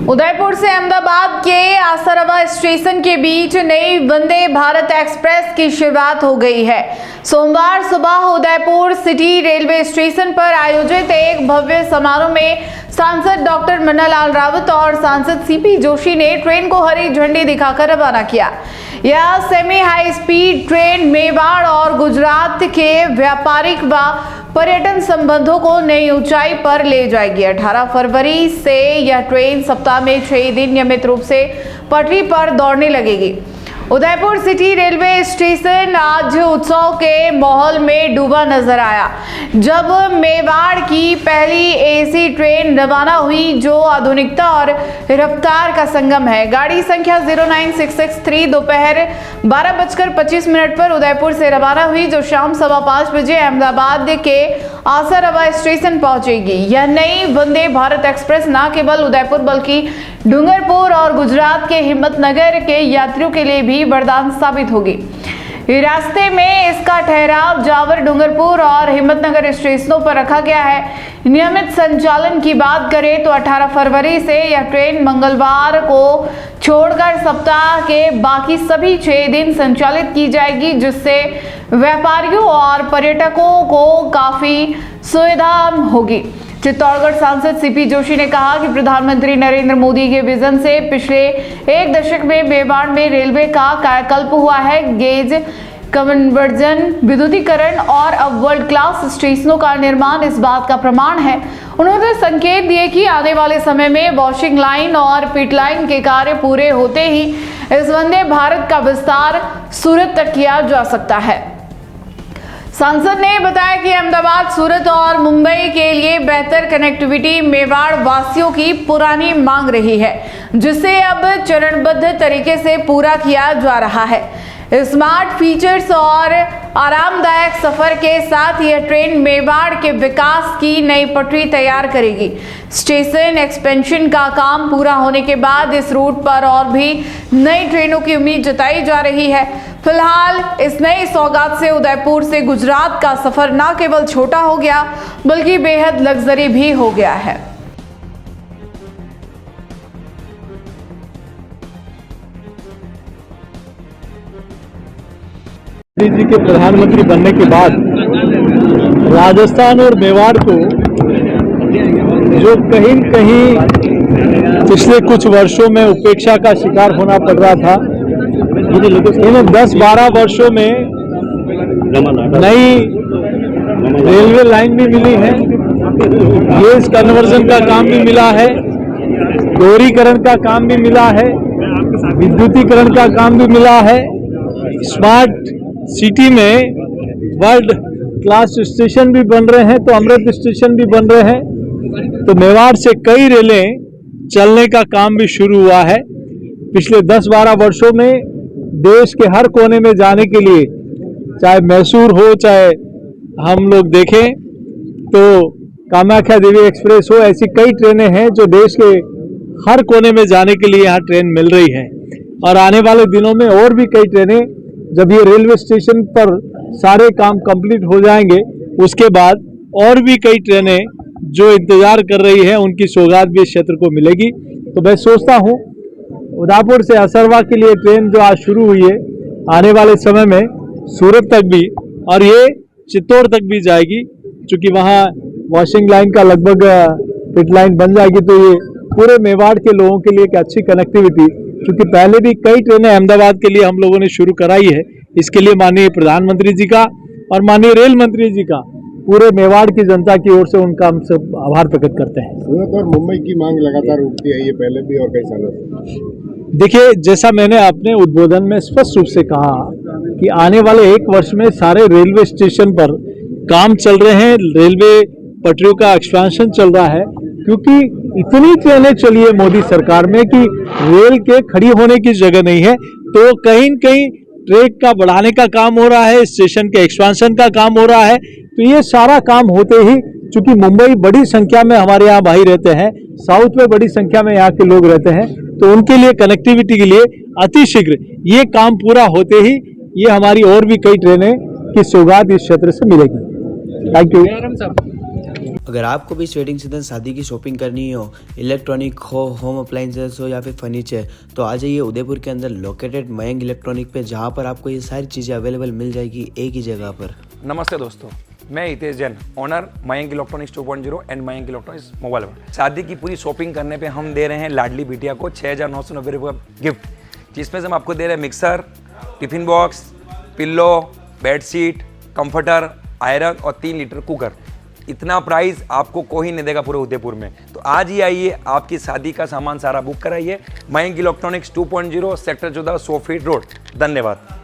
उदयपुर से अहमदाबाद के आसरावा स्टेशन के बीच नई वंदे भारत एक्सप्रेस की शुरुआत हो गई है। सोमवार सुबह उदयपुर सिटी रेलवे स्टेशन पर आयोजित एक भव्य समारोह में सांसद डॉक्टर मन्नालाल रावत और सांसद सीपी जोशी ने ट्रेन को हरी झंडी दिखाकर रवाना किया। यह semi high speed train Mewar और गुजरात के व्यापारिक व पर्यटन संबंधों को नई ऊंचाई पर ले जाएगी। 18 फरवरी से यह ट्रेन सप्ताह में 6 दिन नियमित रूप से पटरी पर दौड़ने लगेगी। उदयपुर सिटी रेलवे स्टेशन आज उत्सव के माहौल में डूबा नजर आया, जब मेवाड़ की पहली एसी ट्रेन रवाना हुई, जो आधुनिकता और रफ्तार का संगम है। गाड़ी संख्या 09663 दोपहर 12:25 पर उदयपुर से रवाना हुई, जो शाम 5:15 बजे अहमदाबाद के आसरावा स्टेशन पहुंचेगी। यह नई वंदे भारत एक्सप्रेस न केवल उदयपुर बल्कि डूंगरपुर और गुजरात के हिम्मतनगर के यात्रियों के लिए भी वरदान साबित होगी। रास्ते में इसका ठहराव जावर, डूंगरपुर और हिम्मतनगर स्टेशनों पर रखा गया है। नियमित संचालन की बात करें तो 18 फरवरी से यह ट्रेन मंगलवार को छोड़कर सप्ताह के बाकी सभी 6 दिन संचालित की जाएगी, जिससे व्यापारियों और पर्यटकों को काफी सुविधा होगी। चित्तौड़गढ़ सांसद सीपी जोशी ने कहा कि प्रधानमंत्री नरेंद्र मोदी के विजन से पिछले 1 दशक में मेवाड़ में रेलवे का कायाकल्प हुआ है। गेज कन्वर्जन, विद्युतीकरण और अब वर्ल्ड क्लास स्टेशनों का निर्माण इस बात का प्रमाण है। उन्होंने संकेत दिए कि आने वाले समय में वॉशिंग लाइन और पिट लाइन के कार्य पूरे होते ही इस वंदे भारत का विस्तार सूरत तक किया जा सकता है। सांसद ने बताया कि अहमदाबाद, सूरत और मुंबई के लिए बेहतर कनेक्टिविटी मेवाड़ वासियों की पुरानी मांग रही है, जिसे अब चरणबद्ध तरीके से पूरा किया जा रहा है। स्मार्ट फीचर्स और आरामदायक सफर के साथ यह ट्रेन मेवाड़ के विकास की नई पटरी तैयार करेगी। स्टेशन एक्सपेंशन का काम पूरा होने के बाद इस रूट पर और भी नई ट्रेनों की उम्मीद जताई जा रही है। फिलहाल इस नई सौगात से उदयपुर से गुजरात का सफर न केवल छोटा हो गया बल्कि बेहद लग्जरी भी हो गया है। मोदी जी के प्रधानमंत्री बनने के बाद राजस्थान और मेवाड़ को जो कहीं न कहीं पिछले कुछ वर्षों में उपेक्षा का शिकार होना पड़ रहा था, इन 10-12 वर्षों में नई रेलवे लाइन भी मिली है, गेज कन्वर्जन का काम भी मिला है, दोहरीकरण का काम भी मिला है, विद्युतीकरण का काम भी मिला है। स्मार्ट सिटी में वर्ल्ड क्लास स्टेशन भी बन रहे हैं, तो अमृत स्टेशन भी बन रहे हैं। तो मेवाड़ से कई रेलें चलने का काम भी शुरू हुआ है। पिछले 10-12 वर्षों में देश के हर कोने में जाने के लिए, चाहे मैसूर हो, चाहे हम लोग देखें तो कामाख्या देवी एक्सप्रेस हो, ऐसी कई ट्रेनें हैं जो देश के हर कोने में जाने के लिए यहाँ ट्रेन मिल रही है। और आने वाले दिनों में और भी कई ट्रेनें, जब ये रेलवे स्टेशन पर सारे काम कंप्लीट हो जाएंगे, उसके बाद और भी कई ट्रेनें जो इंतजार कर रही है, उनकी सौगात भी इस क्षेत्र को मिलेगी। तो मैं सोचता हूँ उदयपुर से आसरवा के लिए ट्रेन जो आज शुरू हुई है, आने वाले समय में सूरत तक भी और ये चित्तौड़ तक भी जाएगी, क्योंकि वहाँ वॉशिंग लाइन का लगभग पिट लाइन बन जाएगी। तो ये पूरे मेवाड़ के लोगों के लिए एक अच्छी कनेक्टिविटी, क्योंकि पहले भी कई ट्रेनें अहमदाबाद के लिए हम लोगों ने शुरू कराई है। इसके लिए माननीय प्रधानमंत्री जी का और माननीय रेल मंत्री जी का पूरे मेवाड़ की जनता की ओर से उनका हम सब आभार प्रकट करते हैं। सूरत और मुंबई की मांग लगातार उठती है, ये पहले भी और कई सालों से। देखिए, जैसा मैंने अपने उद्बोधन में स्पष्ट रूप से कहा कि आने वाले 1 वर्ष में सारे रेलवे स्टेशन पर काम चल रहे हैं, रेलवे पटरियों का एक्सपेंशन चल रहा है, क्योंकि इतनी ट्रेनें चली है मोदी सरकार में कि रेल के खड़ी होने की जगह नहीं है। तो कहीं न कहीं ट्रैक का बढ़ाने का काम हो रहा है, स्टेशन के एक्सपेंशन का काम हो रहा है। तो ये सारा काम होते ही, चूंकि मुंबई बड़ी संख्या में हमारे यहाँ भाई रहते हैं, साउथ में बड़ी संख्या में यहाँ के लोग रहते हैं, तो उनके लिए कनेक्टिविटी के लिए अतिशीघ्र ये काम पूरा होते ही ये हमारी और भी कई ट्रेनें की सौगात इस क्षेत्र से मिलेगी। Thank you. अगर आपको भी इस वेडिंग सीजन शादी की शॉपिंग करनी हो, इलेक्ट्रॉनिक हो, होम अप्लाइंसेस हो या फिर फर्नीचर, तो आ जाइए उदयपुर के अंदर लोकेटेड मयंक इलेक्ट्रॉनिक पे, जहाँ पर आपको ये सारी चीज़ें अवेलेबल मिल जाएगी एक ही जगह पर। नमस्ते दोस्तों, मैं Hitesh Jain, owner Mayank electronics 2.0 and Mayank electronics mobile world. शादी की पूरी शॉपिंग करने पे हम दे रहे हैं लाडली बिटिया को 6,990 रुपये का गिफ्ट, जिसमें से हम आपको दे रहे हैं mixer, tiffin box, pillow, bedsheet, comforter, iron और 3 लीटर कुकर। इतना प्राइस आपको कोई नहीं देगा पूरे उदयपुर में। तो आज ही आइए, आपकी शादी का सामान सारा बुक कराइए। Mayank electronics 2.0 sector 14 100 feet road. धन्यवाद।